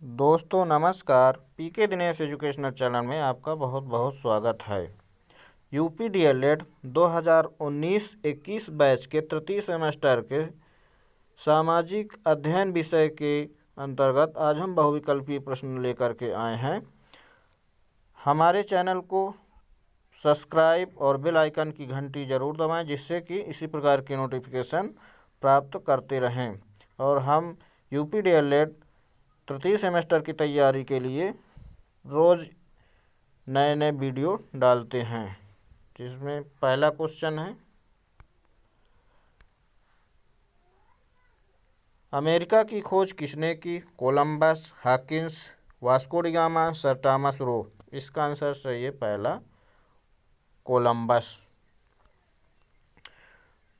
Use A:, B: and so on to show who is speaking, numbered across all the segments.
A: दोस्तों नमस्कार। पीके Dinesh educational channel में आपका बहुत बहुत स्वागत है। यूपी डीएलएड 2019-21 बैच के तृतीय सेमेस्टर के सामाजिक अध्ययन विषय के अंतर्गत आज हम बहुविकल्पीय प्रश्न लेकर के आए हैं। हमारे चैनल को सब्सक्राइब और बेल आइकन की घंटी ज़रूर दबाएं, जिससे कि इसी प्रकार की नोटिफिकेशन प्राप्त करते रहें। और हम यूपी डीएलएड तृतीय सेमेस्टर की तैयारी के लिए रोज़ नए नए वीडियो डालते हैं, जिसमें पहला क्वेश्चन है, अमेरिका की खोज किसने की? Columbus, Hawkins, Vasco D gamma, sir Thomas Roe. इसका आंसर सही है पहला, कोलंबस।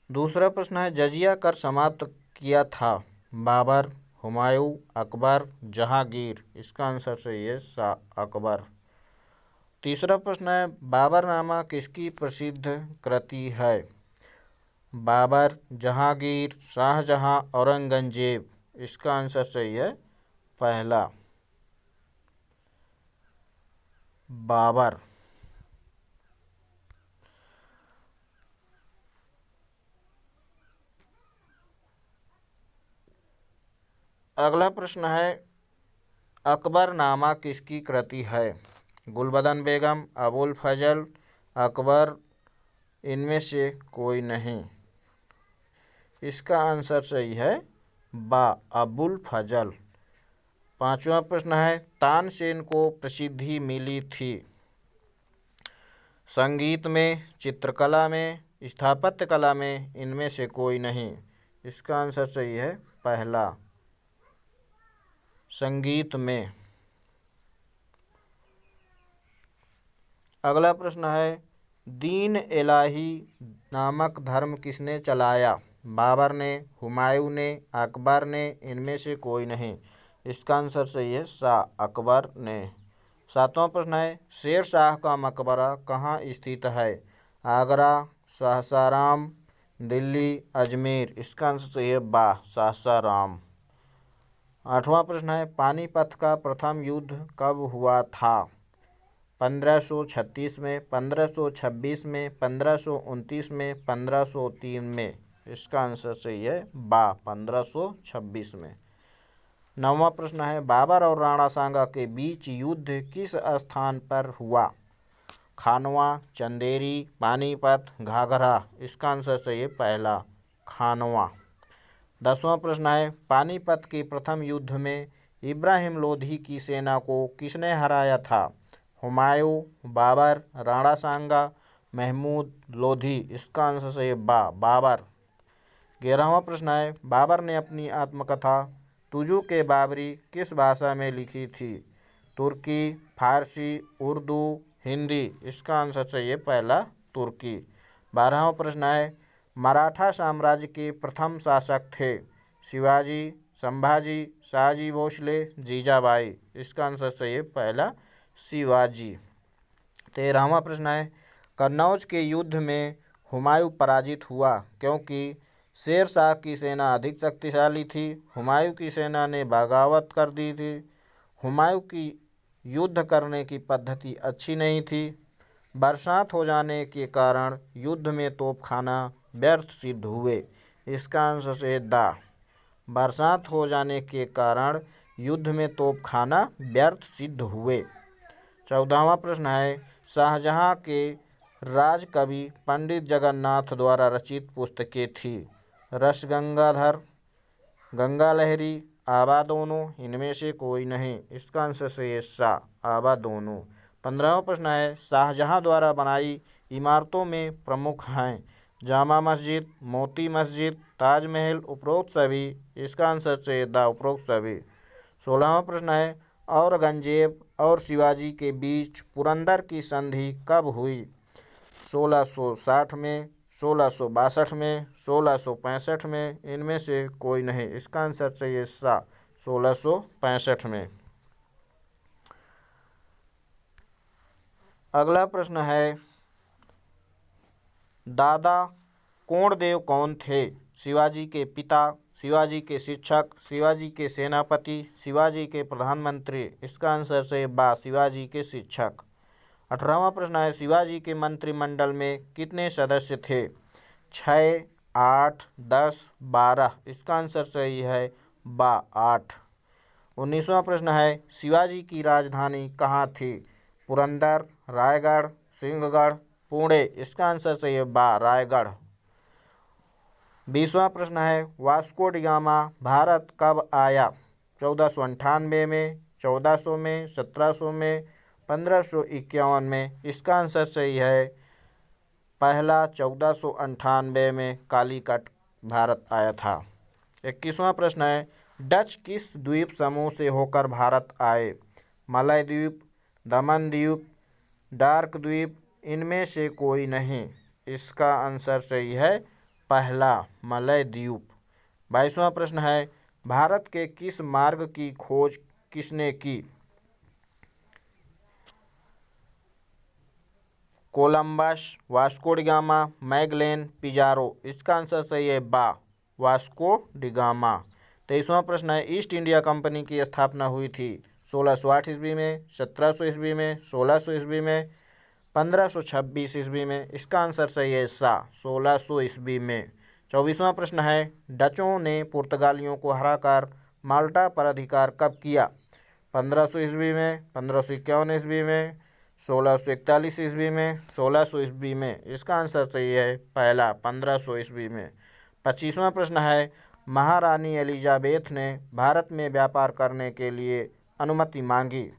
A: दूसरा प्रश्न है, जजिया कर समाप्त किया था? बाबर, हुमायूं, अकबर, जहांगीर। इसका आंसर सही है अकबर। तीसरा प्रश्न है, बाबरनामा किसकी प्रसिद्ध कृति है? बाबर, जहांगीर, शाहजहां, औरंगजेब। इसका आंसर सही है पहला, बाबर। अगला प्रश्न है, अकबरनामा किसकी कृति है? गुलबदन बेगम, अबुल फजल, अकबर, इनमें से कोई नहीं। इसका आंसर सही है अबुल फजल। पांचवा प्रश्न है, तानसेन को प्रसिद्धि मिली थी? संगीत में, चित्रकला में, स्थापत्य कला में, इनमें से कोई नहीं। इसका आंसर सही है पहला, संगीत में। अगला प्रश्न है, दीन इलाही नामक धर्म किसने चलाया? बाबर ने, हुमायूं ने, अकबर ने, इनमें से कोई नहीं। इसका आंसर सही है अकबर ने। सातवां प्रश्न है, शेर शाह का मकबरा कहाँ स्थित है? आगरा, सासाराम, दिल्ली, अजमेर। इसका आंसर सही है सासाराम। आठवां प्रश्न है, पानीपत का प्रथम युद्ध कब हुआ था? 1536 में, 1526 में, 1529 में, 1503 में। इसका आंसर सही है 1526 में। नौवां प्रश्न है, बाबर और राणा सांगा के बीच युद्ध किस स्थान पर हुआ? खानवा, चंदेरी, पानीपत, घाघरा। इसका आंसर सही है पहला, खानवा। 10वां प्रश्न है, पानीपत के प्रथम युद्ध में इब्राहिम लोधी की सेना को किसने हराया था? हुमायूं, बाबर, राणा सांगा, महमूद लोधी। इसका आंसर सही है बाबर। 11वां प्रश्न है, बाबर ने अपनी आत्मकथा तुजू के बाबरी किस भाषा में लिखी थी? तुर्की, फारसी, उर्दू, हिंदी। इसका आंसर सही है पहला, तुर्की। 12वां प्रश्न है, मराठा साम्राज्य के प्रथम शासक थे? शिवाजी, संभाजी, शाहजी भोसले, जीजाबाई। इसका आंसर सही है पहला, शिवाजी। 13वां प्रश्न है, कन्नौज के युद्ध में हुमायूं पराजित हुआ क्योंकि शेर शाह की सेना अधिक शक्तिशाली थी, हुमायूं की सेना ने बगावत कर दी थी, हुमायूं की युद्ध करने की पद्धति अच्छी नहीं थी, बरसात हो जाने के कारण युद्ध में तोपखाना व्यर्थ सिद्ध हुए। इसका आंसर से बरसात हो जाने के कारण युद्ध में तोपखाना व्यर्थ सिद्ध हुए। 14वां प्रश्न है, शाहजहां के राजकवि पंडित जगन्नाथ द्वारा रचित पुस्तकें थी? रस गंगाधर, गंगा लहरी, आबा दोनों, इनमें से कोई नहीं। इसका आंसर सही है आबा दोनों। 15वां प्रश्न है, शाहजहां द्वारा बनाई इमारतों में प्रमुख हैं? जामा मस्जिद, मोती मस्जिद, ताजमहल, उपरोक्त सभी। इसका आंसर सही है उपरोक्त सभी। 16वां प्रश्न है, औरंगजेब और शिवाजी के बीच पुरंदर की संधि कब हुई? 1660 में, 1662 में, 1665 में, इनमें से कोई नहीं। इसका आंसर सही है 1665 में। अगला प्रश्न है, दादा कोंडदेव कौन थे? शिवाजी के पिता, शिवाजी के शिक्षक, शिवाजी के सेनापति, शिवाजी के प्रधानमंत्री। इसका आंसर से बा, शिवाजी के शिक्षक। 18वां प्रश्न है, शिवाजी के मंत्रिमंडल में कितने सदस्य थे? 6, 8, 10, 12। इसका आंसर सही है बा, 8। 19वां प्रश्न है, शिवाजी की राजधानी कहाँ थी? पुरंदर, रायगढ़, सिंहगढ़, पुणे। इसका आंसर सही है बा, रायगढ़। 20वां प्रश्न है, वास्को डी गामा भारत कब आया? 1498 में, 1400 में, 1700 में, 1551 में। इसका आंसर सही है पहला, 1498 में कालीकट भारत आया था। 21वां प्रश्न है, डच किस द्वीप समूह से होकर भारत आए? मलय द्वीप, दमन द्वीप, डार्क द्वीप, इनमें से कोई नहीं। इसका आंसर सही है पहला, मलय द्वीप। 22वां प्रश्न है, भारत के किस मार्ग की खोज किसने की? Columbus, Vasco D gamma, Magellan, Pizarro. इसका आंसर सही है बा, वास्को डी गामा। 23वां प्रश्न है, ईस्ट इंडिया कंपनी की स्थापना हुई थी 1608 ईस्वी में, 1700 ईस्वी में, 1600 ईस्वी में, 1526 ईस्वी में। इसका आंसर सही है सा, 1600 ईस्वी में। 24वां प्रश्न है, डचों ने पुर्तगालियों को हराकर माल्टा पर अधिकार कब किया? 1500 ईस्वी में, 1551 ईस्वी में, 1641 ईस्वी में, 1600 ईस्वी में। इसका आंसर सही है पहला, 1500 ईस्वी में। 25वां प्रश्न है, महारानी एलिजाबेथ ने भारत में व्यापार करने के लिए अनुमति मांगी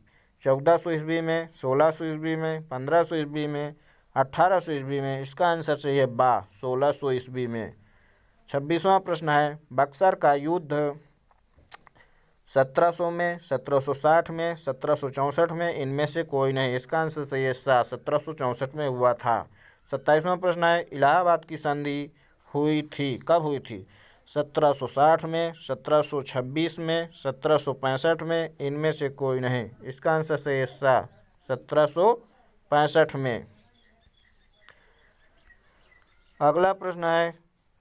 A: 1400 ईस्वी में, 1600 ईस्वी में, 1500 ईस्वी में, 1800 ईस्वी में। इसका आंसर सही है बा, 1600 ईस्वी में। 26वां प्रश्न है, बक्सर का युद्ध 1700 में, 1760 में, 1764 में, इनमें से कोई नहीं। इसका आंसर सही है सा, 1764 में हुआ था। 27वां प्रश्न है, इलाहाबाद की संधि हुई थी, कब हुई थी? 1760 में, 1726 में, 1765 में, इनमें से कोई नहीं। इसका आंसर सही है सा, 1765 में। अगला प्रश्न है,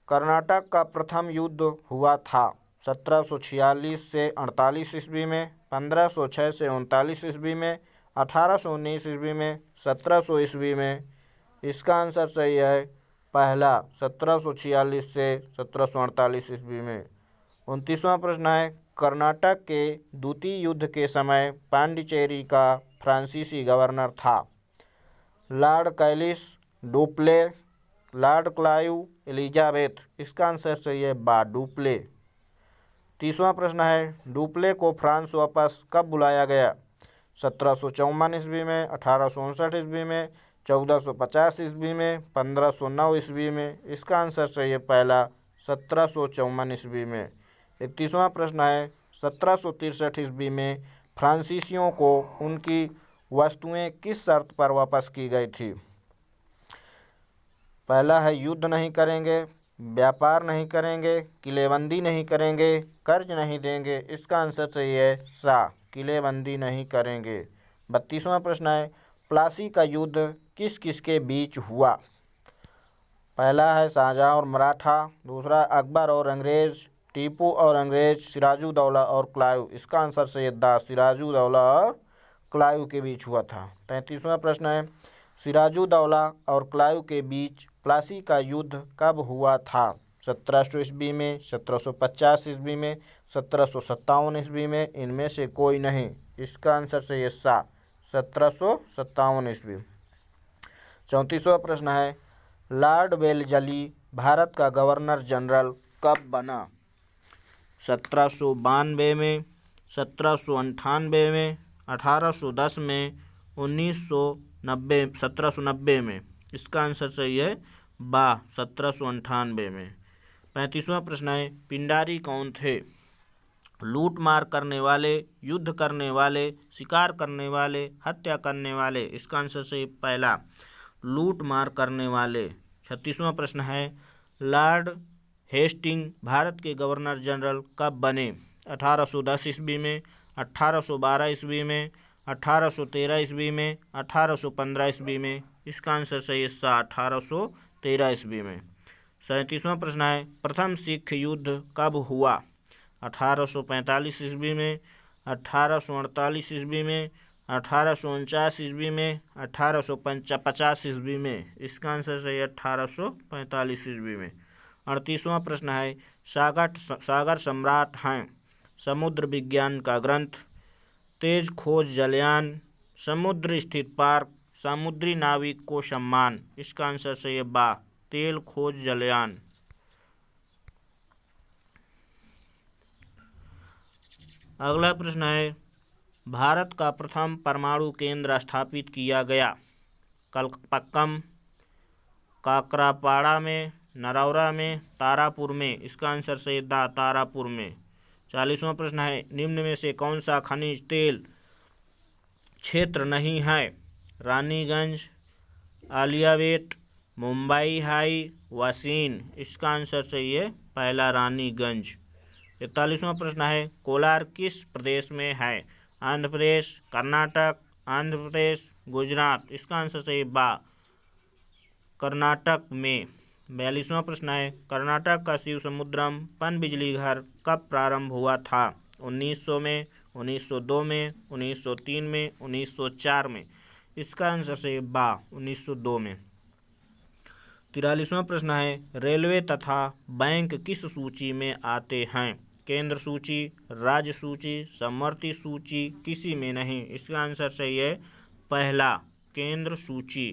A: कर्नाटक का प्रथम युद्ध हुआ था 1746 से 48 ईस्वी में, 1506 से 39 ईस्वी में, 1819 ईस्वी में, 1700 ईस्वी में। इसका आंसर सही है पहला, 1746 से 1748 ईस्वी में। 29वां प्रश्न है, कर्नाटक के द्वितीय युद्ध के समय पांडिचेरी का फ्रांसीसी गवर्नर था? लॉर्ड कैलिस, डुप्ले, लॉर्ड क्लाइव, एलिजाबेथ। इसका आंसर सही है बा, डुप्ले। 30वां प्रश्न है, डुप्ले को फ्रांस वापस कब बुलाया गया? 1754 ईस्वी में, 1859 ईस्वी में, 1450 ईस्वी में, 1509 ईस्वी में। इसका आंसर सही है पहला, 1754 ईस्वी में। 31वां प्रश्न है, 1763 ईस्वी में फ्रांसीसियों को उनकी वस्तुएं किस शर्त पर वापस की गई थी? पहला है, युद्ध नहीं करेंगे, व्यापार नहीं करेंगे, किलेबंदी नहीं करेंगे, कर्ज नहीं देंगे। इसका आंसर सही है सा, किलेबंदी नहीं करेंगे। 32वां प्रश्न है, प्लासी का युद्ध किस किस के बीच हुआ? पहला है शाहजहां और मराठा, दूसरा अकबर और अंग्रेज, टीपू और अंग्रेज, सिराजुद्दौला और क्लाइव। इसका आंसर सही है दा, सिराजुद्दौला और क्लाइव के बीच हुआ था। 33वां प्रश्न है, सिराजुद्दौला और क्लाइव के बीच प्लासी का युद्ध कब हुआ था? 1700 ईस्वी में, 1750 ईस्वी में, 1757 ईस्वी में, इनमें से कोई नहीं। इसका आंसर सही है सा, 1757 ईस्वी। 34वां प्रश्न है, लॉर्ड वेलजली भारत का गवर्नर जनरल कब बना? 1792 में, 1798 में, 1810 में, 1790 में। इसका आंसर सही है बा, 1798 में। 35वां प्रश्न है, पिंडारी कौन थे? लूट मार करने वाले, युद्ध करने वाले, शिकार करने वाले, हत्या करने वाले। इसका आंसर सही पहला, लूट मार करने वाले। 36वां प्रश्न है, लॉर्ड हेस्टिंग भारत के गवर्नर जनरल कब बने? 1810 ईस्वी में, 1812 ईस्वी में, 1813 ईस्वी में, 1815 ईस्वी में। इसका आंसर सही है सा, 1813 ईस्वी में। 37वां प्रश्न है प्रथम सिख युद्ध कब हुआ? 1845 ईस्वी में, 1848 ईस्वी में, 1849 ईस्वी में, 1850 ईस्वी में। इसका आंसर सही है 1845 ईस्वी में। 38वां प्रश्न है सागर सम्राट हैं समुद्र विज्ञान का ग्रंथ, तेज खोज जलयान, समुद्र स्थित पार्क, समुद्री नाविक को सम्मान। इसका आंसर सही है बा, तेल खोज जलयान। अगला प्रश्न है भारत का प्रथम परमाणु केंद्र स्थापित किया गया? कलपक्कम, काकरापाड़ा में, नरौरा में, तारापुर में। इसका आंसर सही है दा, तारापुर में। 40वां प्रश्न है निम्न में से कौन सा खनिज तेल क्षेत्र नहीं है? रानीगंज, आलियावेट, मुंबई हाई, वासीन। इसका आंसर सही है पहला रानीगंज। 41वां प्रश्न है कोलार किस प्रदेश में है? आंध्र प्रदेश, कर्नाटक, आंध्र प्रदेश, गुजरात। इसका आंसर सही बा, कर्नाटक में। 42वां प्रश्न है कर्नाटक का शिव समुद्रम पनबिजली घर कब प्रारंभ हुआ था? 1900 में, 1902 में, 1903 में, 1904 में। इसका आंसर सही बा, 1902 में। 43वां प्रश्न है रेलवे तथा बैंक किस सूची में आते हैं? केंद्र सूची, राज्य सूची, समवर्ती सूची, किसी में नहीं। इसका आंसर सही है पहला, केंद्र सूची।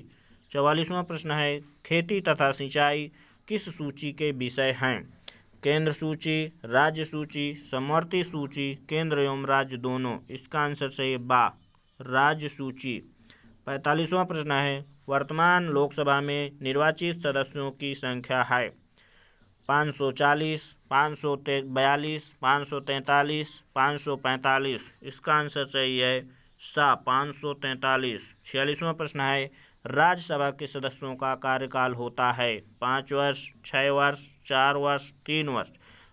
A: 44वां प्रश्न है खेती तथा सिंचाई किस सूची के विषय हैं? केंद्र सूची, राज्य सूची, समवर्ती सूची, केंद्र एवं राज्य दोनों। इसका आंसर सही है बा, राज्य सूची। 45वां प्रश्न है वर्तमान लोकसभा में निर्वाचित सदस्यों की संख्या है? 540, 542, 543, 545। इसका आंसर सही है सा, 543। 46वां प्रश्न है राज्यसभा के सदस्यों का कार्यकाल होता है? 5 वर्ष, 6 वर्ष, 4 वर्ष, 3 वर्ष।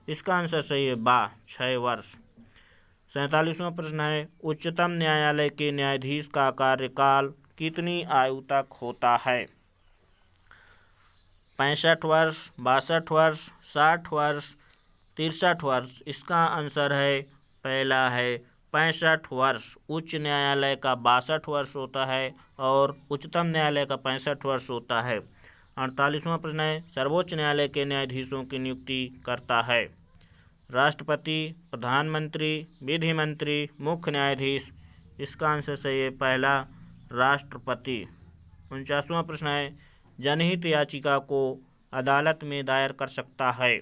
A: इसका आंसर सही है बा, 6 वर्ष। 47वां प्रश्न है उच्चतम न्यायालय के न्यायाधीश का कार्यकाल कितनी आयु तक होता है? 65 वर्ष, 62 वर्ष, 60 वर्ष, 63 वर्ष। इसका आंसर है पहला है 65 वर्ष। उच्च न्यायालय का 62 वर्ष होता है और उच्चतम न्यायालय का 65 वर्ष होता है। 48वां प्रश्न है सर्वोच्च न्यायालय के न्यायाधीशों की नियुक्ति करता है? राष्ट्रपति, प्रधानमंत्री, विधि मंत्री, मुख्य न्यायाधीश। इसका आंसर सही है पहला, राष्ट्रपति। 49वां प्रश्न है जनहित याचिका को अदालत में दायर कर सकता है?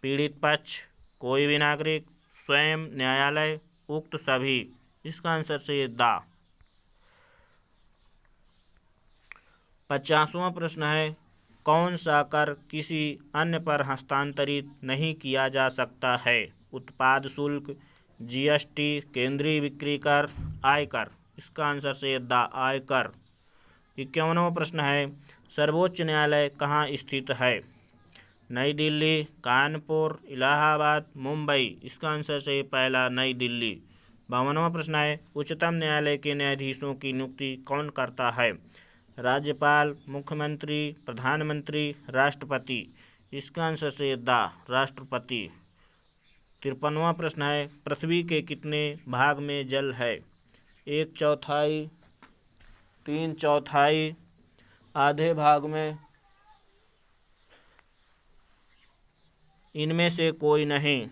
A: पीड़ित पक्ष, कोई भी नागरिक, स्वयं, न्यायालय, उक्त सभी। इसका आंसर सही है दा। 50वां प्रश्न है कौन सा कर किसी अन्य पर हस्तांतरित नहीं किया जा सकता है? उत्पाद शुल्क, जीएसटी, केंद्रीय बिक्री कर, आयकर। इसका आंसर सही है दा, आयकर। 51वां प्रश्न है सर्वोच्च न्यायालय कहाँ स्थित है? नई दिल्ली, कानपुर, इलाहाबाद, मुंबई। इसका आंसर सही पहला, नई दिल्ली। 52वां प्रश्न है उच्चतम न्यायालय के न्यायाधीशों की नियुक्ति कौन करता है? राज्यपाल, मुख्यमंत्री, प्रधानमंत्री, राष्ट्रपति। इसका आंसर सही दा, राष्ट्रपति। 53वां प्रश्न है पृथ्वी के कितने भाग में जल है? 1/4, 3/4, आधे भाग में, इनमें से कोई नहीं।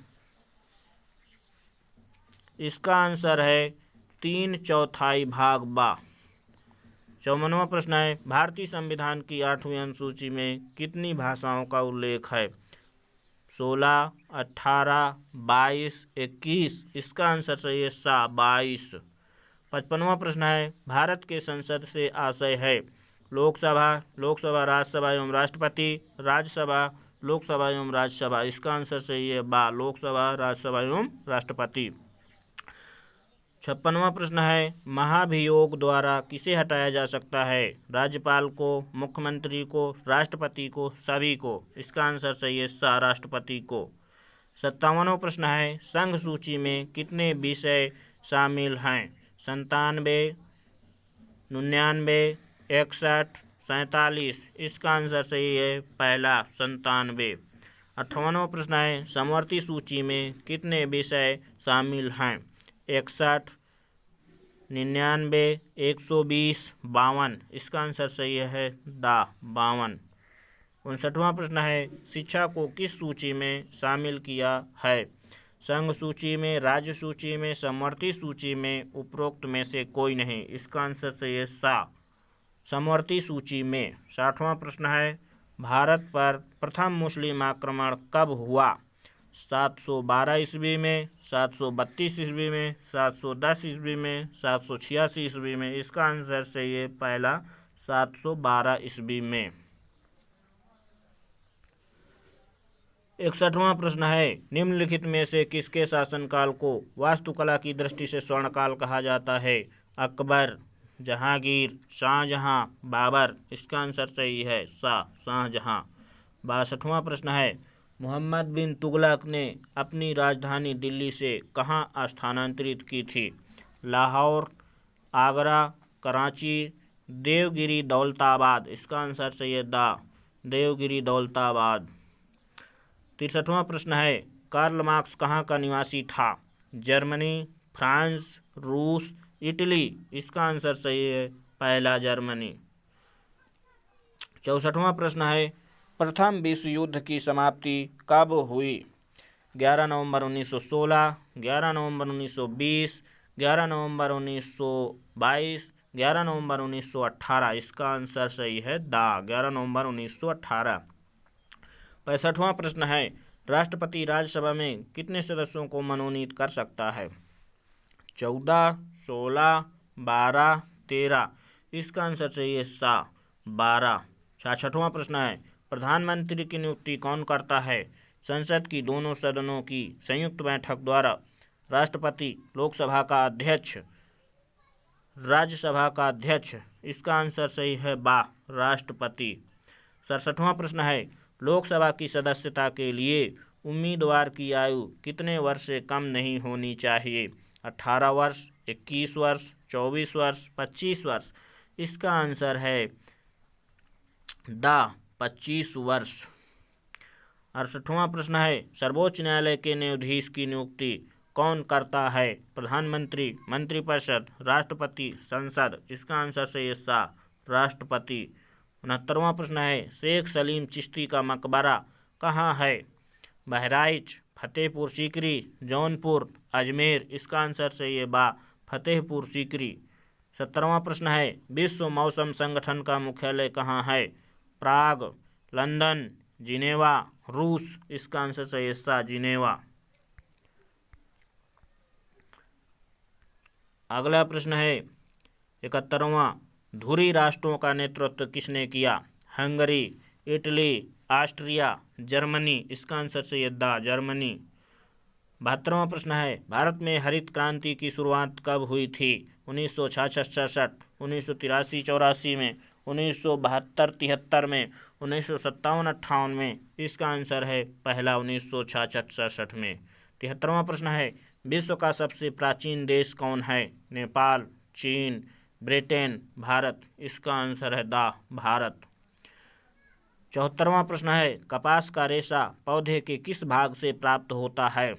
A: इसका आंसर है 3/4 भाग बा। 54वां प्रश्न है भारतीय संविधान की 8वीं अनुसूची में कितनी भाषाओं का उल्लेख है? 16, 18, 22, 21। इसका आंसर सही है सा, 22। 55वां प्रश्न है भारत के संसद से आशय है? लोकसभा, लोकसभा राज्यसभा एवं राष्ट्रपति, राज्यसभा, लोकसभा एवं राज्यसभा। इसका आंसर सही है बा, लोकसभा, राज्यसभा एवं राष्ट्रपति। 56वां प्रश्न है महाभियोग द्वारा किसे हटाया जा सकता है? राज्यपाल को, मुख्यमंत्री को, राष्ट्रपति को, सभी को। इसका आंसर सही है सा, राष्ट्रपति को। 57वां प्रश्न है संघ सूची में कितने विषय शामिल हैं? 97, 99, 61, 47। इसका आंसर सही है पहला 97। 58वां प्रश्न है समवर्ती सूची में कितने विषय शामिल हैं? 61, 99, 120, 52। इसका आंसर सही है 52। 59वां प्रश्न है शिक्षा को किस सूची में शामिल किया है? संघ सूची में, राज्य सूची में, समवर्ती सूची में, उपरोक्त में से कोई नहीं। इसका आंसर सही है समवर्ती सूची में। 60वां प्रश्न है भारत पर प्रथम मुस्लिम आक्रमण कब हुआ? 712 ईस्वी में, 732 ईस्वी में, 710 ईस्वी में, 786 ईस्वी में। इसका आंसर सही है पहला 712 ईस्वी में। 61वां प्रश्न है निम्नलिखित में से किसके शासनकाल को वास्तुकला की दृष्टि से स्वर्णकाल कहा जाता है? अकबर, जहांगीर, शाहजहां, बाबर। इसका आंसर सही है शाहजहां। 62वां प्रश्न है मोहम्मद बिन तुगलक ने अपनी राजधानी दिल्ली से कहाँ स्थानांतरित की थी? लाहौर, आगरा, कराची, देवगिरी, दौलताबाद। इसका आंसर सही है देवगिरी, दौलताबाद। 63वां प्रश्न है कार्ल मार्क्स कहाँ का निवासी था? जर्मनी, फ्रांस, रूस, इटली। इसका आंसर सही है पहला जर्मनी। 64वां प्रश्न है प्रथम विश्व युद्ध की समाप्ति कब हुई? 11 नवंबर 1916, 11 नवंबर 1920, 11 नवंबर 1922, 11 नवंबर 1918। इसका आंसर सही है 11 नवंबर 1918। 65वां प्रश्न है राष्ट्रपति राज्यसभा में कितने सदस्यों को मनोनीत कर सकता है? 14, 16, 12, 13। इसका आंसर सही है 12। 66वां प्रश्न है प्रधानमंत्री की नियुक्ति कौन करता है? संसद की दोनों सदनों की संयुक्त बैठक द्वारा, राष्ट्रपति, लोकसभा का अध्यक्ष, राज्यसभा का अध्यक्ष। इसका आंसर सही है राष्ट्रपति। 67वां प्रश्न है लोकसभा की सदस्यता के लिए उम्मीदवार की आयु कितने वर्ष से कम नहीं होनी चाहिए? 18 वर्ष, 21 वर्ष, 24 वर्ष, 25 वर्ष। इसका आंसर है 25 वर्ष। 68वां प्रश्न है सर्वोच्च न्यायालय के न्यायाधीश की नियुक्ति कौन करता है? प्रधानमंत्री, मंत्रिपरिषद, राष्ट्रपति, संसद। इसका आंसर सही है राष्ट्रपति। 69वां प्रश्न है शेख सलीम चिश्ती का मकबरा कहाँ है? बहराइच, फतेहपुर सीकरी, जौनपुर, अजमेर। इसका आंसर सही है फतेहपुर सीकरी। 70वां प्रश्न है विश्व मौसम संगठन का मुख्यालय कहाँ है? प्राग, लंदन, जिनेवा, रूस। इसका आंसर सही है जिनेवा। अगला प्रश्न है 71वां धुरी राष्ट्रों का नेतृत्व किसने किया? Hungary, Italy, Austria, Germany. इसका आंसर सही है जर्मनी। 72वां प्रश्न है भारत में हरित क्रांति की शुरुआत कब हुई थी? 1966-67, 1983-84 में, 1972-73 में, 1957-58 में। इसका आंसर है पहला 1966-67 में। 73वां प्रश्न है विश्व का सबसे प्राचीन देश कौन है? नेपाल, चीन, ब्रिटेन, भारत। इसका आंसर है भारत। 74वां प्रश्न है कपास का रेशा पौधे के किस भाग से प्राप्त होता है?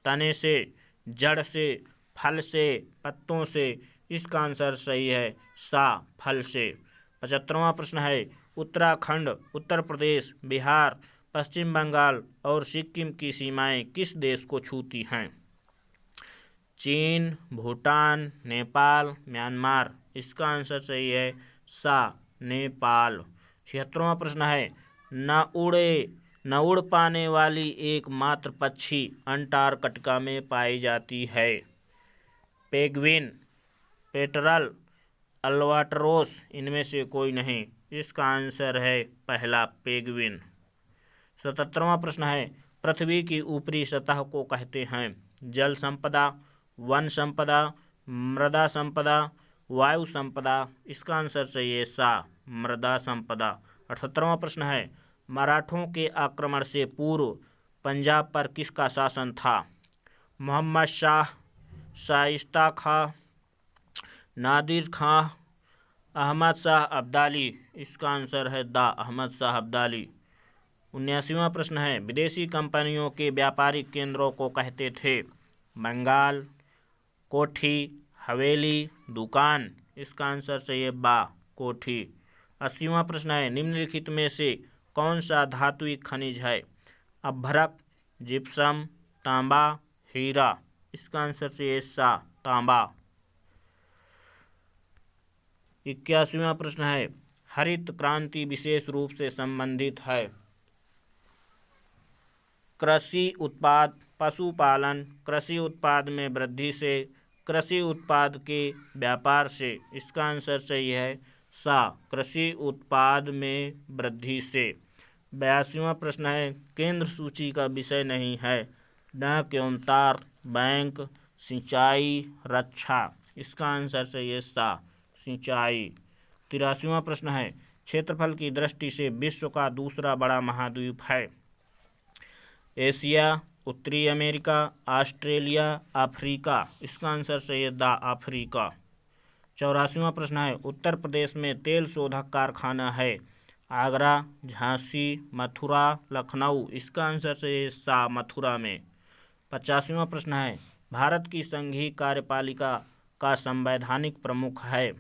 A: तने से, जड़ से, फल से, पत्तों से। इसका आंसर सही है फल से। 75वां प्रश्न है उत्तराखंड, उत्तर प्रदेश, बिहार, पश्चिम बंगाल और सिक्किम की सीमाएं किस देश को छूती हैं? चीन, भूटान, नेपाल, म्यांमार। इसका आंसर सही है नेपाल। 76वां प्रश्न है न उड़ पाने वाली एकमात्र पक्षी अंटार्कटिका में पाई जाती है? Penguin, patellar, albatross. इनमें से कोई नहीं। इसका आंसर है पहला पेंगुइन। 77वां प्रश्न है पृथ्वी की ऊपरी सतह को कहते हैं? जल संपदा, वन संपदा, मृदा संपदा, वायु संपदा। इसका आंसर सही है मृदा संपदा। 78वां प्रश्न है मराठों के आक्रमण से पूर्व पंजाब पर किसका शासन था? मोहम्मद शाह, शाइस्ता खां, नादिर खां, अहमद शाह अब्दाली, इसका आंसर है द अहमद शाह अब्दाली। 79वां प्रश्न है विदेशी कंपनियों के व्यापारिक केंद्रों को कहते थे? बंगाल, कोठी, हवेली, दुकान, इसका आंसर सही है बा कोठी। 80वां प्रश्न है निम्नलिखित में से कौन सा धात्विक खनिज है? अभ्रक, जिप्सम, तांबा, हीरा, इसका आंसर सही है सा तांबा। 81वां प्रश्न है हरित क्रांति विशेष रूप से संबंधित है? कृषि उत्पाद, पशुपालन, कृषि उत्पाद में वृद्धि से, कृषि उत्पाद के व्यापार से, इसका आंसर सही है सा कृषि उत्पाद में वृद्धि से। 82वां प्रश्न है केंद्र सूची का विषय नहीं है? डाक एवं तार, बैंक, सिंचाई, रक्षा, इसका आंसर सही है सा सिंचाई। 83वां प्रश्न है क्षेत्रफल की दृष्टि से विश्व का दूसरा बड़ा महाद्वीप है? एशिया, उत्तरी अमेरिका, ऑस्ट्रेलिया, अफ्रीका, इसका आंसर सही है द अफ्रीका। 84वां प्रश्न है उत्तर प्रदेश में तेल शोधक कारखाना है? आगरा, झांसी, मथुरा, लखनऊ, इसका आंसर सही है सा मथुरा में। 85वां प्रश्न है भारत की संघीय कार्यपालिका का संवैधानिक प्रमुख है?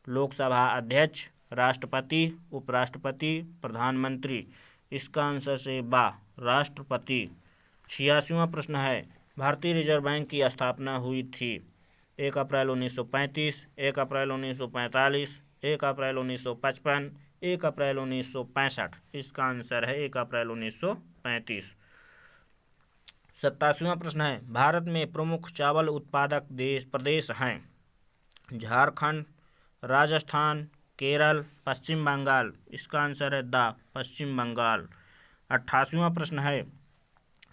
A: लोकसभा अध्यक्ष, राष्ट्रपति, उपराष्ट्रपति, प्रधानमंत्री, इसका आंसर से बा राष्ट्रपति। 86वां प्रश्न है भारतीय रिजर्व बैंक की स्थापना हुई थी? 1 अप्रैल 1935, 1 अप्रैल 1945, 1 अप्रैल 1955, 1 अप्रैल 1965, इसका आंसर है 1 अप्रैल 1935। 87वां प्रश्न है भारत में प्रमुख चावल उत्पादक प्रदेश हैं? झारखंड, राजस्थान, केरल, पश्चिम बंगाल, इसका आंसर है द पश्चिम बंगाल। 88वां प्रश्न है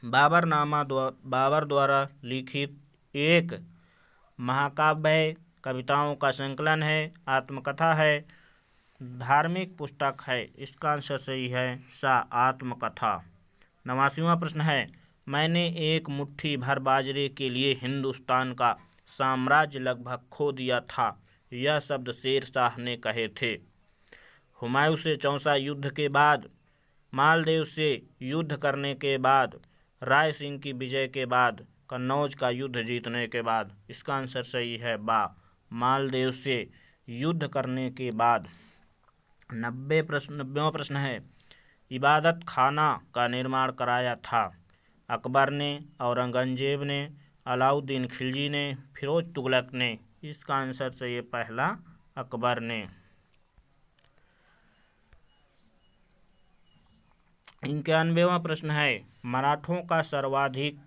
A: बाबर द्वारा लिखित एक महाकाव्य कविताओं का संकलन है, आत्मकथा है, धार्मिक पुस्तक है, इसका आंसर सही है सा आत्मकथा। 89वां प्रश्न है मैंने एक मुट्ठी भर बाजरे के लिए हिंदुस्तान का साम्राज्य लगभग खो दिया था, यह शब्द शेर शाह ने कहे थे? हुमायूं से चौसा युद्ध के बाद, मालदेव से युद्ध करने के बाद, राय सिंह की विजय के बाद, कन्नौज का युद्ध जीतने के बाद, इसका आंसर सही है बा मालदेव से युद्ध करने के बाद। 90वां प्रश्न है इबादत खाना का निर्माण कराया था? अकबर ने, औरंगजेब ने, अलाउद्दीन खिलजी ने, फिरोज तुगलक ने, इसका आंसर सही है पहला अकबर ने। 91वां प्रश्न है मराठों का सर्वाधिक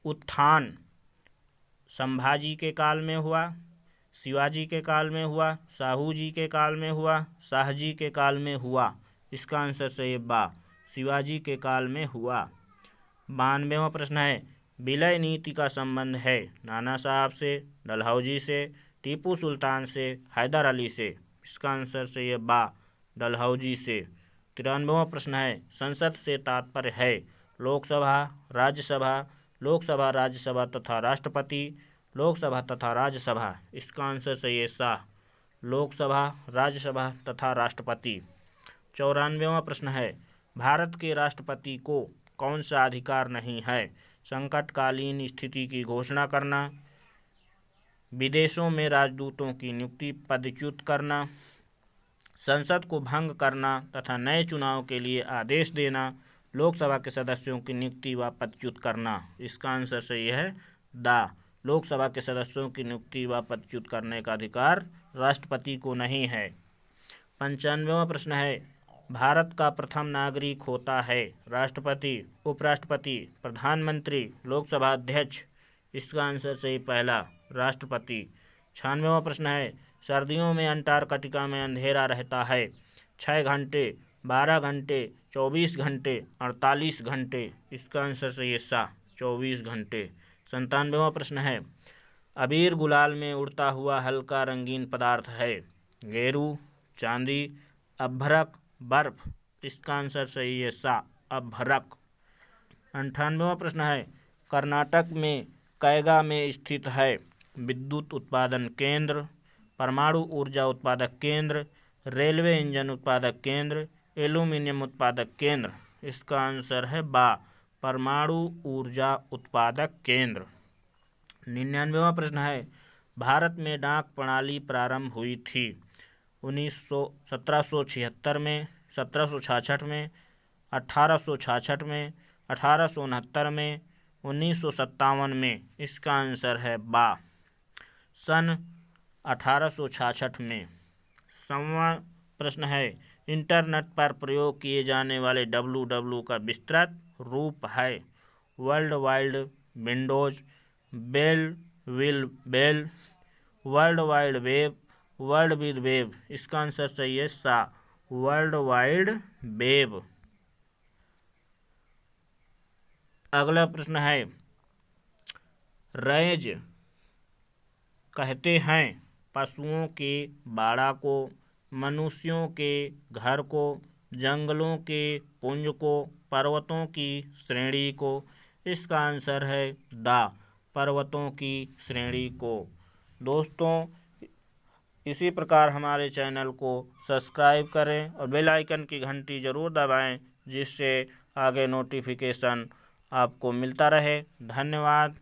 A: उत्थान संभाजी के काल में हुआ, शिवाजी के काल में हुआ, साहू जी के काल में हुआ, शाहजी के काल में हुआ, इसका आंसर सही है बा शिवाजी के काल में हुआ। 92वां प्रश्न है विलय नीति का संबंध है? नाना साहब से, डलहौजी से, टीपू सुल्तान से, हैदर अली से, इसका आंसर सही है बा डलहौजी से। 93वां प्रश्न है संसद से तात्पर्य है? लोकसभा, राज्यसभा, लोकसभा राज्यसभा तथा राष्ट्रपति, लोकसभा तथा राज्यसभा, इसका आंसर सही है सा लोकसभा, राज्यसभा तथा राष्ट्रपति। 94वां प्रश्न है भारत के राष्ट्रपति को कौन सा अधिकार नहीं है? संकटकालीन स्थिति की घोषणा करना, विदेशों में राजदूतों की नियुक्ति पदच्युत करना, संसद को भंग करना तथा नए चुनाव के लिए आदेश देना, लोकसभा के सदस्यों की नियुक्ति व पदच्युत करना, इसका आंसर सही है द लोकसभा के सदस्यों की नियुक्ति व पदच्युत करने का अधिकार राष्ट्रपति को नहीं है। 95वां प्रश्न है भारत का प्रथम नागरिक होता है? राष्ट्रपति, उपराष्ट्रपति, प्रधानमंत्री, लोकसभा अध्यक्ष, इसका आंसर सही पहला राष्ट्रपति। 96वां प्रश्न है सर्दियों में अंटार्कटिका में अंधेरा रहता है? 6 घंटे, 12 घंटे, 24 घंटे, 48 घंटे, इसका आंसर सही है सा 24 घंटे। 97वां प्रश्न है अबीर गुलाल में उड़ता हुआ हल्का रंगीन पदार्थ है? गेरू, चांदी, अभ्रक, बर्फ, इसका आंसर सही है सा अभ्रक। 98वां प्रश्न है कर्नाटक में कैगा में स्थित है? विद्युत उत्पादन केंद्र, परमाणु ऊर्जा उत्पादक केंद्र, रेलवे इंजन उत्पादक केंद्र, एल्यूमीनियम उत्पादक केंद्र। इसका आंसर है बा, परमाणु ऊर्जा उत्पादक केंद्र। 99वां प्रश्न है, भारत में डाक प्रणाली प्रारंभ हुई थी 1776 में, 1766 में, 1866 में, 1869 में, 1957 में। इसका आंसर है बा, सन 1866 में। 100वां प्रश्न है, इंटरनेट पर प्रयोग किए जाने वाले www का विस्तृत रूप है World Wide Windows, Bell Will Bell, World Wide Web, World With Web. इसका आंसर सही है सा, वर्ल्ड वाइड वेब। अगला प्रश्न है, रैज कहते हैं पशुओं के बाड़ा को, मनुष्यों के घर को, जंगलों के पुंज को, पर्वतों की श्रेणी को। इसका आंसर है दा, पर्वतों की श्रेणी को। दोस्तों, इसी प्रकार हमारे चैनल को सब्सक्राइब करें और बेल आइकन की घंटी ज़रूर दबाएं, जिससे आगे नोटिफिकेशन आपको मिलता रहे। धन्यवाद।